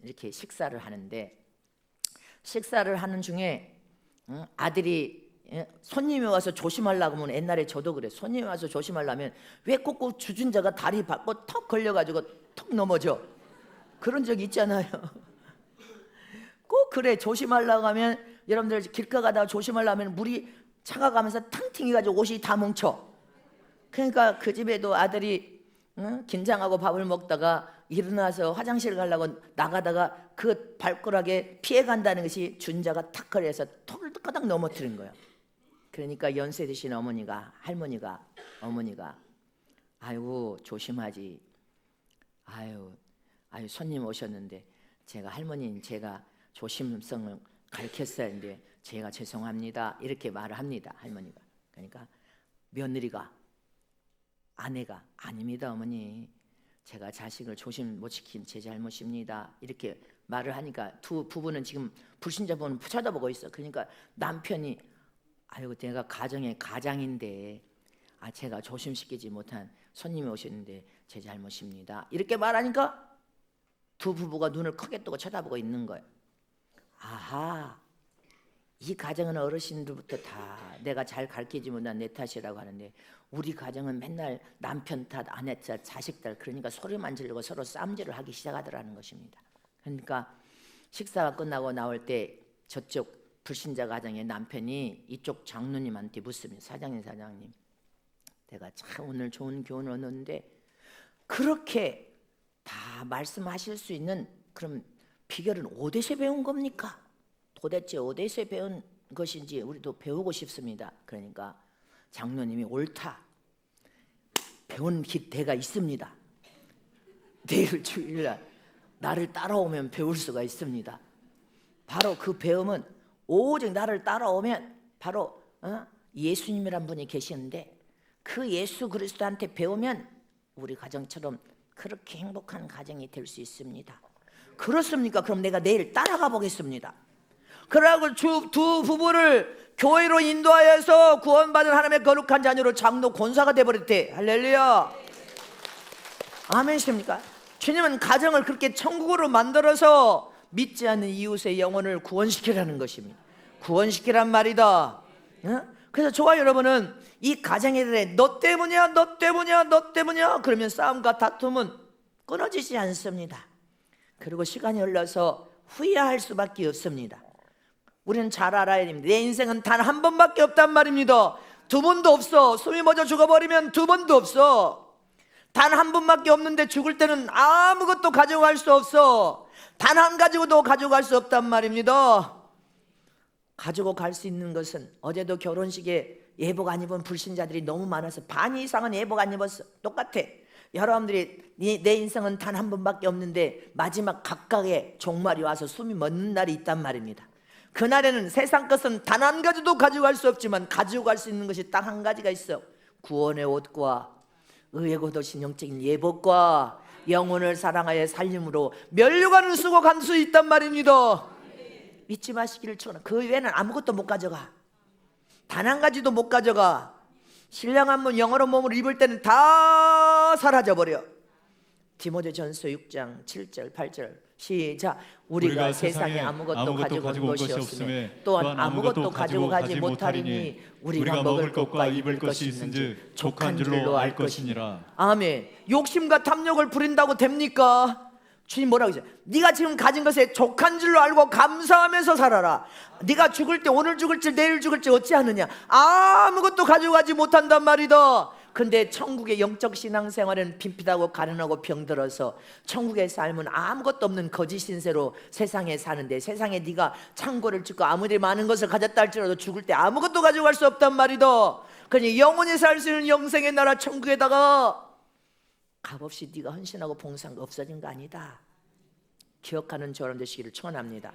이렇게 식사를 하는데, 식사를 하는 중에 아들이 손님이 와서 조심하려고 하면, 옛날에 저도 그래, 손님이 와서 조심하려면 왜 꼭꼭 주준자가 다리 밟고 턱 걸려가지고 턱 넘어져? 그런 적 있잖아요. 꼭 그래, 조심하려고 하면, 여러분들 길가 가다가 조심하려면 물이 차가 가면서 탕 튕겨가지고 옷이 다 뭉쳐. 그러니까 그 집에도 아들이 긴장하고 밥을 먹다가 일어나서 화장실 가려고 나가다가 그 발가락에 피해간다는 것이 준자가 탁 걸려서 턱을 까닥 넘어뜨린 거예요. 그러니까 연세 드신 어머니가 아이고 조심하지, 아유 손님 오셨는데 제가 할머니는 제가 조심성을 가르쳤어야 했는데 제가 죄송합니다 이렇게 말을 합니다. 할머니가. 그러니까 며느리가, 아내가, 아닙니다 어머니, 제가 자식을 조심 못 지킨 제 잘못입니다 이렇게 말을 하니까 두 부부는 지금 불신자 부부는 쳐다보고 있어. 그러니까 남편이 아이고 내가 가정의 가장인데 제가 조심시키지 못한 손님이 오셨는데 제 잘못입니다 이렇게 말하니까 두 부부가 눈을 크게 뜨고 쳐다보고 있는 거예요. 아하, 이 가정은 어르신들부터 다 내가 잘 가르치지 못한 내 탓이라고 하는데 우리 가정은 맨날 남편 탓, 아내 탓, 자식 탓, 그러니까 소리만 지르고 서로 쌈질을 하기 시작하더라는 것입니다. 그러니까 식사가 끝나고 나올 때 저쪽 불신자 가정의 남편이 이쪽 장로님한테 묻습니다. 사장님 내가 참 오늘 좋은 교훈을 얻었는데 그렇게 다 말씀하실 수 있는 그럼 비결은 어디서 배운 겁니까? 도대체 어디서 배운 것인지 우리도 배우고 싶습니다. 그러니까 장로님이 옳다, 배운 기대가 있습니다. 내일 주일날 나를 따라오면 배울 수가 있습니다. 바로 그 배움은 오직 나를 따라오면 바로 예수님이란 분이 계시는데 그 예수 그리스도한테 배우면 우리 가정처럼 그렇게 행복한 가정이 될 수 있습니다. 그렇습니까? 그럼 내가 내일 따라가 보겠습니다. 그러고 두 부부를 교회로 인도하여서 구원받은 하나님의 거룩한 자녀로 장로 권사가 되어버렸대. 할렐루야. 아멘이십니까? 주님은 가정을 그렇게 천국으로 만들어서 믿지 않는 이웃의 영혼을 구원시키라는 것입니다. 구원시키란 말이다. 그래서 저와 여러분은 이 가정에 대해 너 때문이야 그러면 싸움과 다툼은 끊어지지 않습니다. 그리고 시간이 흘러서 후회할 수밖에 없습니다. 우리는 잘 알아야 됩니다. 내 인생은 단 한 번밖에 없단 말입니다. 두 번도 없어. 숨이 멎어 죽어버리면 두 번도 없어. 단 한 번밖에 없는데 죽을 때는 아무것도 가져갈 수 없어. 단 한 가지고도 가져갈 수 없단 말입니다. 가지고 갈 수 있는 것은, 어제도 결혼식에 예복 안 입은 불신자들이 너무 많아서 반 이상은 예복 안 입었어. 똑같아. 여러분들이 내 인생은 단 한 번밖에 없는데 마지막 각각의 종말이 와서 숨이 멎는 날이 있단 말입니다. 그날에는 세상 것은 단 한 가지도 가져갈 수 없지만 가지고 갈 수 있는 것이 딱 한 가지가 있어. 구원의 옷과 의의 곧오신 영적인 예복과 영혼을 사랑하여 살림으로 면류관을 쓰고 갈 수 있단 말입니다. 잊지 마시기를 축원합니다. 그 외에는 아무것도 못 가져가. 단 한 가지도 못 가져가. 신령한 몸 영어로 몸을 입을 때는 다 사라져버려. 디모데전서 6장 7절 8절 시작. 우리가 세상에 아무것도 가지고 온 것이 없음에 또한 아무것도 가지고 가지 못하리니 우리가 먹을 것과 입을 것이 있은즉 족한 줄로 알 것이니라. 아멘. 욕심과 탐욕을 부린다고 됩니까? 주님 뭐라고 했어요? 네가 지금 가진 것에 족한 줄로 알고 감사하면서 살아라. 네가 죽을 때 오늘 죽을지 내일 죽을지 어찌하느냐. 아무것도 가지고 가지 못한단 말이다. 근데 천국의 영적 신앙생활은 빈핍하고 가난하고 병들어서 천국의 삶은 아무것도 없는 거짓 신세로 세상에 사는데, 세상에 네가 창고를 짓고 아무리 많은 것을 가졌다 할지라도 죽을 때 아무것도 가져갈 수 없단 말이다. 그러니 영원히 살 수 있는 영생의 나라 천국에다가 값없이 네가 헌신하고 봉사한 거 없어진 거 아니다. 기억하는 저런 되시기를 축원합니다.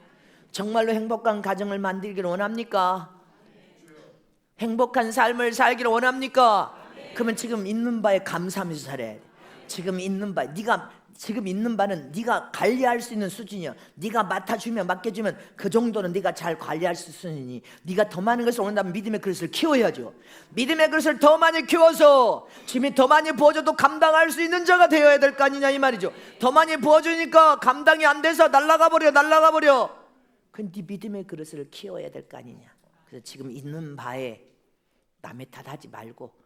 정말로 행복한 가정을 만들기를 원합니까? 행복한 삶을 살기를 원합니까? 그러면 지금 있는 바에 감사하면서 살아야 돼. 지금 있는 바, 네가 지금 있는 바는 네가 관리할 수 있는 수준이야. 네가 맡아주면 맡겨주면 그 정도는 네가 잘 관리할 수 있으니, 네가 더 많은 것을 원한다면 믿음의 그릇을 키워야죠. 믿음의 그릇을 더 많이 키워서 주님이 더 많이 부어줘도 감당할 수 있는 자가 되어야 될 거 아니냐 이 말이죠. 더 많이 부어주니까 감당이 안 돼서 날아가 버려. 근데 믿음의 그릇을 키워야 될 거 아니냐. 그래서 지금 있는 바에 남의 탓하지 말고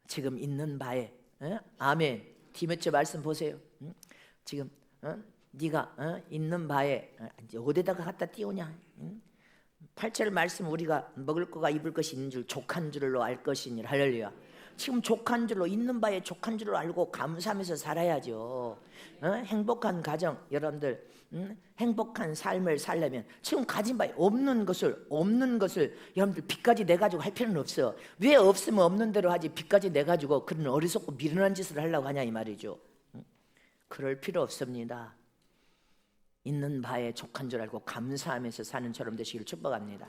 지금 있는 바에, 아멘. 디모데 말씀 보세요. 지금 네가 있는 바에 어디다가 갖다 띄우냐. 8절 말씀, 우리가 먹을 거가 입을 것이 있는 줄 족한 줄로 알 것이니. 할렐루야. 지금 족한 줄로, 있는 바에 족한 줄로 알고 감사하면서 살아야죠. 행복한 가정, 여러분들 행복한 삶을 살려면 지금 가진 바에 없는 것을 여러분들 빚까지 내가지고 할 필요는 없어. 왜 없으면 없는 대로 하지 빚까지 내가지고 그런 어리석고 미련한 짓을 하려고 하냐 이 말이죠. 그럴 필요 없습니다. 있는 바에 족한 줄 알고 감사하면서 사는 처럼 되시기를 축복합니다.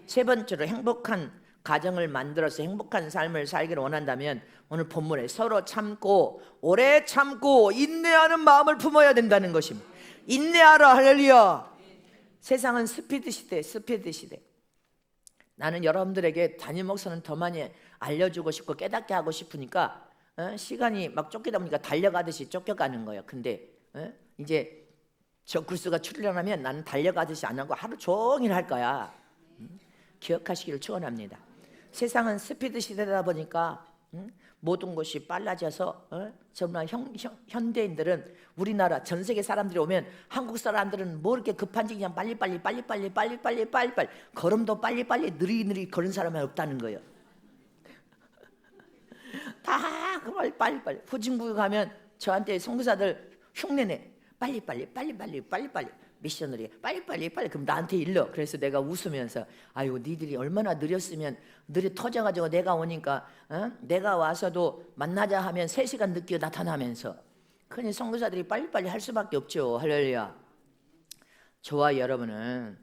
세 번째로, 행복한 가정을 만들어서 행복한 삶을 살기를 원한다면 오늘 본문에 서로 참고 오래 참고 인내하는 마음을 품어야 된다는 것입니다. 인내하라. 할렐루야. 세상은 스피드 시대. 나는 여러분들에게 담임 목사는 더 많이 알려주고 싶고 깨닫게 하고 싶으니까 시간이 막 쫓기다 보니까 달려가듯이 쫓겨가는 거예요. 근데 이제 저 구스가 출연하면 나는 달려가듯이 안 하고 하루 종일 할 거야. 기억하시기를 축원합니다. 세상은 스피드 시대다 보니까 모든 것이 빨라져서 정말 현대인들은, 우리나라 전 세계 사람들이 오면 한국 사람들은 뭐 이렇게 급한지 그냥 빨리 걸음도 빨리 느리느리 걸은 사람이 없다는 거예요. 다 빨리 후진국에 가면 저한테 선교사들 흉내내. 빨리 미셔너리 빨리 그럼 나한테 일러. 그래서 내가 웃으면서 아이고 니들이 얼마나 느렸으면 느려 터져가지고 내가 오니까 내가 와서도 만나자 하면 3시간 늦게 나타나면서. 그러니 선교사들이 빨리 할 수밖에 없죠. 할렐루야. 저와 여러분은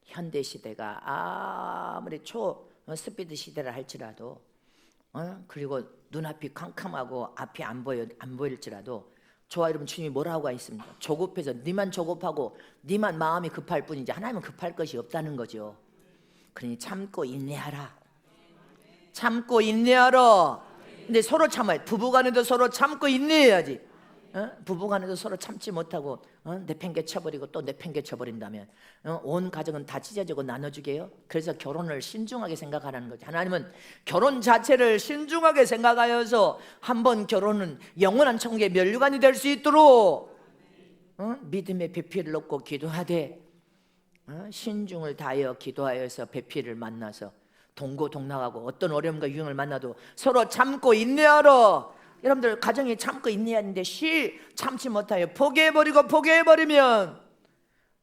현대시대가 아무리 스피드 시대라 할지라도 그리고 눈앞이 캄캄하고 앞이 안 보일지라도 저와 여러분 주님이 뭐라고 있습니까? 조급해서 니만 조급하고 니만 마음이 급할 뿐이지 하나님은 급할 것이 없다는 거죠. 그러니 참고 인내하라. 근데 서로 참아야. 부부간에도 서로 참고 인내해야지. 부부간에도 서로 참지 못하고 내팽개쳐버리고 또 내팽개쳐버린다면 온 가정은 다 찢어지고 나눠주게요. 그래서 결혼을 신중하게 생각하라는 거죠. 하나님은 결혼 자체를 신중하게 생각하여서 한번 결혼은 영원한 천국의 면류관이 될 수 있도록 믿음의 배필을 놓고 기도하되 신중을 다하여 기도하여서 배필을 만나서 동고동락하고 어떤 어려움과 유형을 만나도 서로 참고 인내하라. 여러분들 가정이 참고 인내해야 하는데 참지 못하여 포기해버리면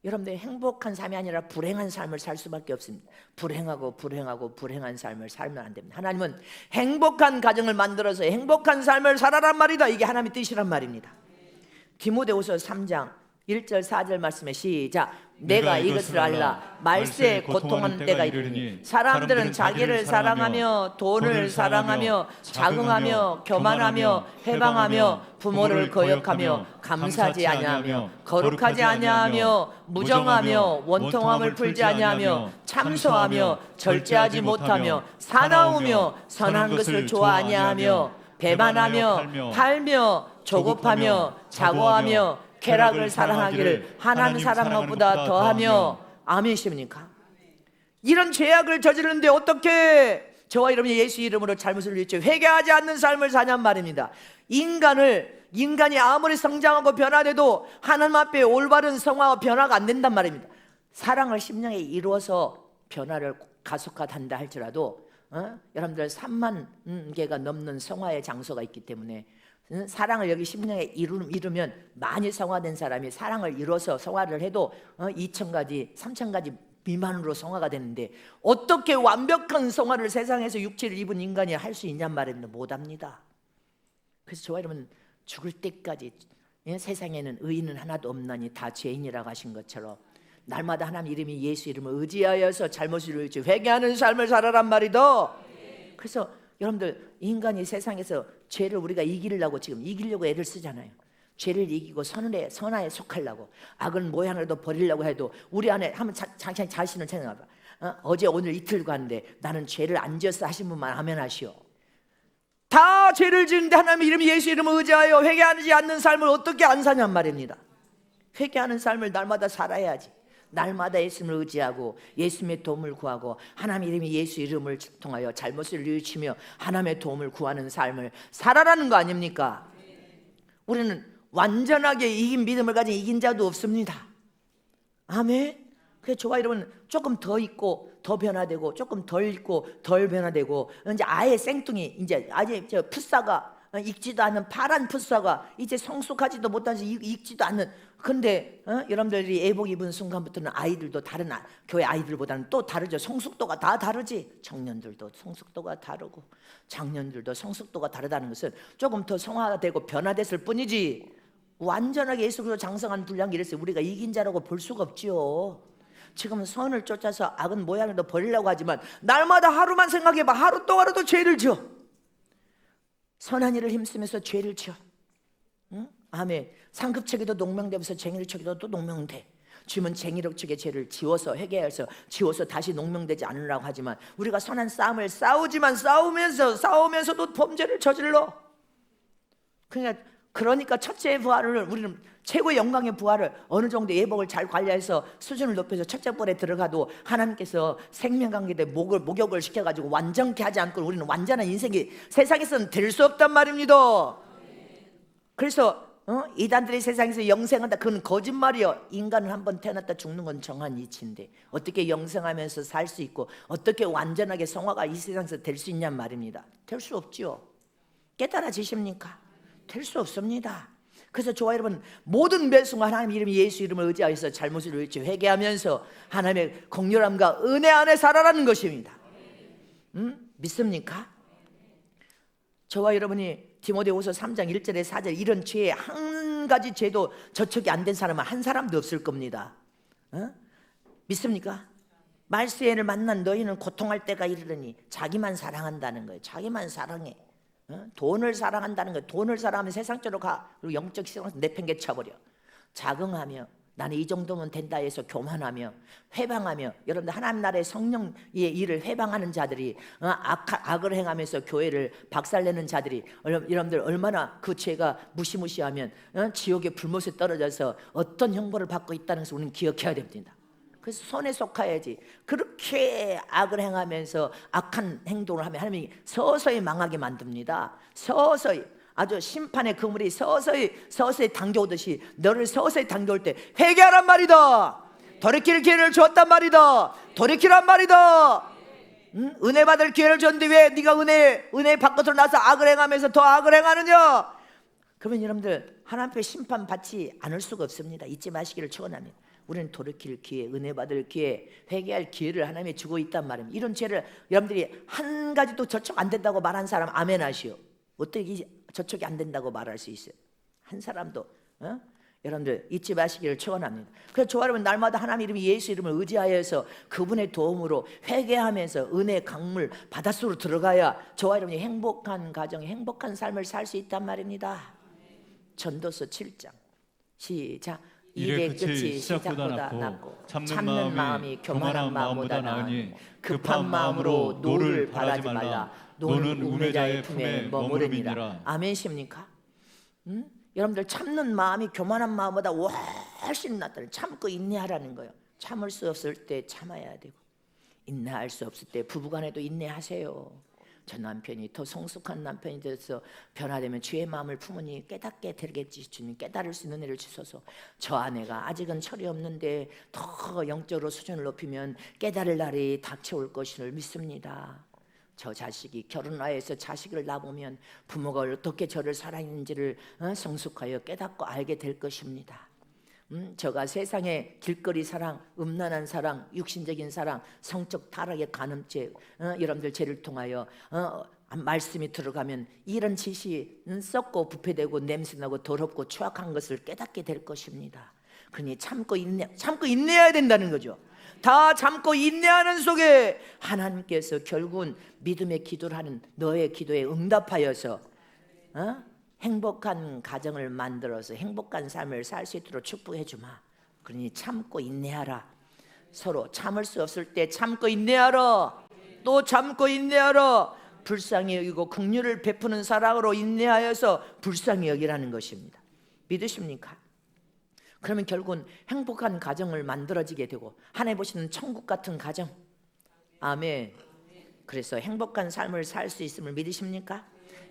여러분들 행복한 삶이 아니라 불행한 삶을 살 수밖에 없습니다. 불행한 삶을 살면 안 됩니다. 하나님은 행복한 가정을 만들어서 행복한 삶을 살아란 말이다. 이게 하나님의 뜻이란 말입니다. 디모데후서 3장 1절 4절 말씀에 시작. 내가 이것을 알라. 말세에 고통하는 때가 이르니 사람들은 자기를 사랑하며 돈을 사랑하며 자긍하며 교만하며 회방하며 부모를 거역하며 감사하지 아니하며 거룩하지 아니하며 무정하며 원통함을 풀지 아니하며 참소하며 절제하지 못하며 사나우며 선한 것을 좋아 아니하며 배반하며 팔며 조급하며 자고하며 쾌락을 사랑하기를 하나님 사랑한 것보다 더하며. 아멘이십니까? 이런 죄악을 저지르는데 어떻게 저와 여러분이 예수 이름으로 잘못을 일으켜 회개하지 않는 삶을 사냔 말입니다. 인간이 아무리 성장하고 변화돼도 하나님 앞에 올바른 성화와 변화가 안 된단 말입니다. 사랑을 심령에 이루어서 변화를 가속화한다 할지라도 여러분들 3만 개가 넘는 성화의 장소가 있기 때문에 사랑을 여기 심령에 이루면 많이 성화된 사람이 사랑을 이뤄서 성화를 해도 2,000가지 3,000가지 미만으로 성화가 되는데 어떻게 완벽한 성화를 세상에서 육체를 입은 인간이 할 수 있냔 말입니다. 못합니다. 그래서 저와 여러분 죽을 때까지 세상에는 의인은 하나도 없나니 다 죄인이라고 하신 것처럼 날마다 하나님 이름이 예수 이름을 의지하여서 잘못을 일으켜 회개하는 삶을 살아란 말이다. 그래서 여러분들 인간이 세상에서 죄를 우리가 이기려고 애를 쓰잖아요. 죄를 이기고 선하에 속하려고 악은 모양으로도 버리려고 해도 우리 안에 한번 자신을 생각해봐. 어제 오늘 이틀 갔는데 나는 죄를 안 지었어 하신 분만 아멘 하시오. 다 죄를 지는데 하나님의 이름 예수 이름을 의지하여 회개하지 않는 삶을 어떻게 안 사냔 말입니다. 회개하는 삶을 날마다 살아야지. 날마다 예수님을 의지하고 예수님의 도움을 구하고 하나님 이름이 예수 이름을 통하여 잘못을 뉘우치며 하나님의 도움을 구하는 삶을 살아라는 거 아닙니까? 우리는 완전하게 이긴 믿음을 가진 이긴 자도 없습니다. 아멘. 그래서 저와 여러분 조금 더 있고 더 변화되고 조금 덜 있고 덜 변화되고 이제 아예 생뚱이 이제 아예 저 풋사가 익지도 않은 파란 풋사가 이제 성숙하지도 못하지 익지도 않는. 근데 여러분들이 애복 입은 순간부터는 아이들도 다른 교회 아이들보다는 또 다르죠. 성숙도가 다 다르지. 청년들도 성숙도가 다르고 장년들도 성숙도가 다르다는 것은 조금 더 성화되고 변화됐을 뿐이지 완전하게 예수 그리스도 장성한 분량이 이랬어요. 우리가 이긴 자라고 볼 수가 없지요. 지금 선을 쫓아서 악은 모양으로 버리려고 하지만 날마다 하루만 생각해봐. 하루 또 하루도 죄를 지어. 선한 일을 힘쓰면서 죄를 지어. 응? 아멘. 상급체계도 농명되면서 쟁의력 체계도 또 농명돼. 주님은 쟁의력 체계 죄를 지워서 회개해서 지워서 다시 농명되지 않으라고 하지만 우리가 선한 싸움을 싸우지만 싸우면서도 범죄를 저질러. 그러니까 첫째의 부활을 우리는 최고의 영광의 부활을 어느 정도 예복을 잘 관리해서 수준을 높여서 첫째 볼에 들어가도 하나님께서 생명관계대 목욕을 시켜가지고 완전케 하지 않고 우리는 완전한 인생이 세상에서는 될 수 없단 말입니다. 그래서 이단들이 세상에서 영생한다 그건 거짓말이요. 인간은 한번 태어났다 죽는 건 정한 이치인데 어떻게 영생하면서 살 수 있고 어떻게 완전하게 성화가 이 세상에서 될 수 있냔 말입니다. 될 수 없지요. 깨달아지십니까? 될 수 없습니다. 그래서 저와 여러분 모든 매순간 하나님 이름 예수 이름을 의지하여서 잘못을 일으켜 회개하면서 하나님의 긍휼함과 은혜 안에 살아라는 것입니다. 믿습니까? 저와 여러분이 디모데후서 3장 1절에 4절 이런 죄에 한 가지 죄도 저촉이 안 된 사람은 한 사람도 없을 겁니다. 믿습니까? 말세에를 만난 너희는 고통할 때가 이르르니 자기만 사랑한다는 거예요. 자기만 사랑해. 돈을 사랑한다는 거예요. 돈을 사랑하면 세상적으로 가. 그리고 영적 시선에서 내팽개쳐버려. 자긍하며 나는 이 정도면 된다 해서 교만하며 회방하며 여러분들 하나님 나라의 성령의 일을 회방하는 자들이 악을 행하면서 교회를 박살내는 자들이 여러분들 얼마나 그 죄가 무시무시하면 지옥의 불못에 떨어져서 어떤 형벌을 받고 있다는 것을 우리는 기억해야 됩니다. 그래서 손에 속하야지. 그렇게 악을 행하면서 악한 행동을 하면 하나님이 서서히 망하게 만듭니다. 서서히 아주 심판의 그물이 서서히 당겨오듯이 너를 서서히 당겨올 때 회개하란 말이다. 돌이킬 기회를 주었단 말이다. 돌이키란 말이다. 은혜 받을 기회를 줬는데 왜 네가 은혜 바깥으로 나서 악을 행하면서 더 악을 행하느냐? 그러면 여러분들 하나님 앞에 심판 받지 않을 수가 없습니다. 잊지 마시기를 축원합니다. 우리는 돌이킬 기회, 은혜 받을 기회, 회개할 기회를 하나님이 주고 있단 말입니다. 이런 죄를 여러분들이 한 가지도 저촉 안 된다고 말한 사람 아멘 하시오. 어떻게 저촉이 안 된다고 말할 수 있어요? 한 사람도 여러분들 잊지 마시기를 축원합니다. 그래서 저와 여러분 날마다 하나님 이름 예수 이름을 의지하여서 그분의 도움으로 회개하면서 은혜 강물 바닷속으로 들어가야 저와 여러분이 행복한 가정, 행복한 삶을 살 수 있단 말입니다. 전도서 7장 시작. 일의 끝이 시작보다 낫고 참는 마음이 교만한 마음보다 나으니 급한 마음으로 노를 바라지 말라. 노는 우매자의 품에 머무름이니라. 아멘십니까? 여러분들 참는 마음이 교만한 마음보다 훨씬 낫다는, 참고 인내하라는 거예요. 참을 수 없을 때 참아야 되고 인내할 수 없을 때 부부간에도 인내하세요. 저 남편이 더 성숙한 남편이 돼서 변화되면 주의 마음을 품으니 깨닫게 되겠지. 주님 깨달을 수 있는 은혜를 주소서. 저 아내가 아직은 철이 없는데 더 영적으로 수준을 높이면 깨달을 날이 닥쳐올 것을 믿습니다. 저 자식이 결혼하여서 자식을 낳으면 부모가 어떻게 저를 살아있는지를 성숙하여 깨닫고 알게 될 것입니다. 저가 세상의 길거리 사랑, 음란한 사랑, 육신적인 사랑, 성적 타락의 간음죄, 여러분들 죄를 통하여 말씀이 들어가면 이런 짓이 썩고 부패되고 냄새나고 더럽고 추악한 것을 깨닫게 될 것입니다. 그러니 참고 인내해야 된다는 거죠. 다 참고 인내하는 속에 하나님께서 결국은 믿음의 기도를 하는 너의 기도에 응답하여서 행복한 가정을 만들어서 행복한 삶을 살 수 있도록 축복해 주마. 그러니 참고 인내하라. 서로 참을 수 없을 때 참고 인내하라. 또 참고 인내하라. 불쌍히 여기고 긍휼을 베푸는 사랑으로 인내하여서 불쌍히 여기라는 것입니다. 믿으십니까? 그러면 결국은 행복한 가정을 만들어지게 되고 하나님 보시는 천국 같은 가정. 아멘. 그래서 행복한 삶을 살 수 있음을 믿으십니까?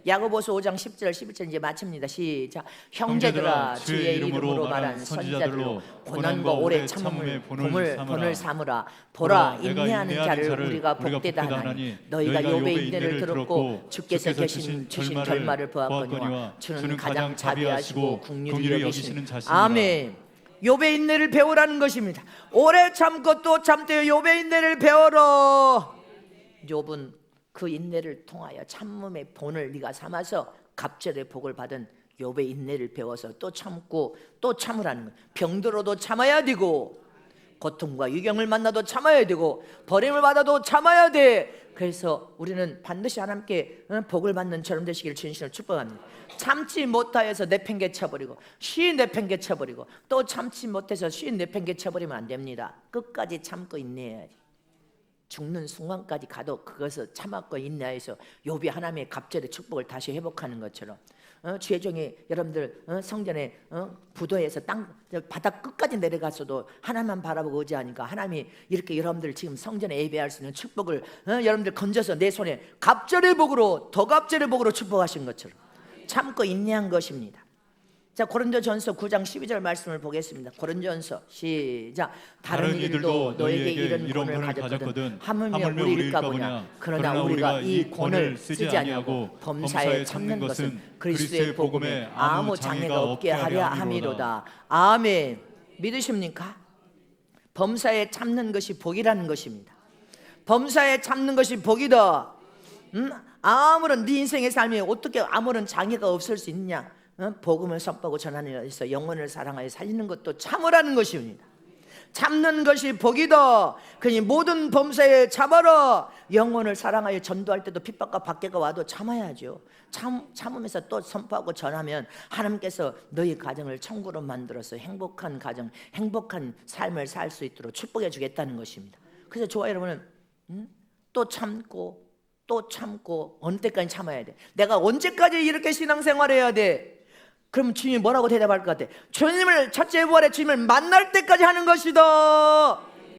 야고보서 5장 10절 11절 이제 마칩니다. 시작. 형제들아 주의 이름으로 말한 선지자들로 고난과 오래 참음을 본을 삼으라. 보라 인내하는 자를 우리가 복되다 하나니 너희가 욥의 인내를 들었고 주께서 주신 결말을 보았거니와 주는 가장 자비하시고 긍휼히 여기시는 자신이라. 아멘. 욥의 인내를 배우라는 것입니다. 오래 참고 또 참되 욥의 인내를 배워라. 욥은 그 인내를 통하여 참음의 본을 네가 삼아서 갑절의 복을 받은 욥의 인내를 배워서 또 참고 또 참으라는 거예요. 병들어도 참아야 되고 고통과 유경을 만나도 참아야 되고 버림을 받아도 참아야 돼. 그래서 우리는 반드시 하나님께 복을 받는 처럼 되시기를 진심으로 축복합니다. 참지 못하여서 내팽개쳐버리고 쉬 내팽개쳐버리고 또 참지 못해서 쉬 내팽개쳐버리면 안 됩니다. 끝까지 참고 인내해야지. 죽는 순간까지 가도 그것을 참았고 인내해서 욥이 하나님의 갑절의 축복을 다시 회복하는 것처럼 주의 종이 여러분들 성전에 부도에서 땅 바닥 끝까지 내려가서도 하나님만 바라보고 의지하니까 하나님이 이렇게 여러분들 지금 성전에 예배할 수 있는 축복을 여러분들 건져서 내 손에 갑절의 복으로 더 갑절의 복으로 축복하신 것처럼 참고 인내한 것입니다. 자, 고린도전서 9장 12절 말씀을 보겠습니다. 고린도전서 시작. 다른 이들도 너에게 이런 권을 가졌거든 하물며 우리일까 보냐. 그러나 우리가 이 권을 쓰지 아니하고 범사에 참는 것은 그리스도의 복음에 아무 장애가 없게 하려 함이로다. 아멘. 믿으십니까? 범사에 참는 것이 복이라는 것입니다. 범사에 참는 것이 복이다. 아무런 네 인생의 삶에 어떻게 아무런 장애가 없을 수 있냐? 복음을 선포하고 전하는 것에서 영혼을 사랑하여 살리는 것도 참으라는 것입니다. 참는 것이 복이다. 그러니 모든 범사에 참아라. 영혼을 사랑하여 전도할 때도 핍박과 박해가 와도 참아야죠. 참으면서 또 선포하고 전하면 하나님께서 너희 가정을 천국으로 만들어서 행복한 가정, 행복한 삶을 살 수 있도록 축복해 주겠다는 것입니다. 그래서 저와 여러분은 또 참고 또 참고 어느 때까지 참아야 돼? 내가 언제까지 이렇게 신앙생활해야 돼? 그럼 주님이 뭐라고 대답할 것 같아? 주님을 첫째 부활에 주님을 만날 때까지 하는 것이다.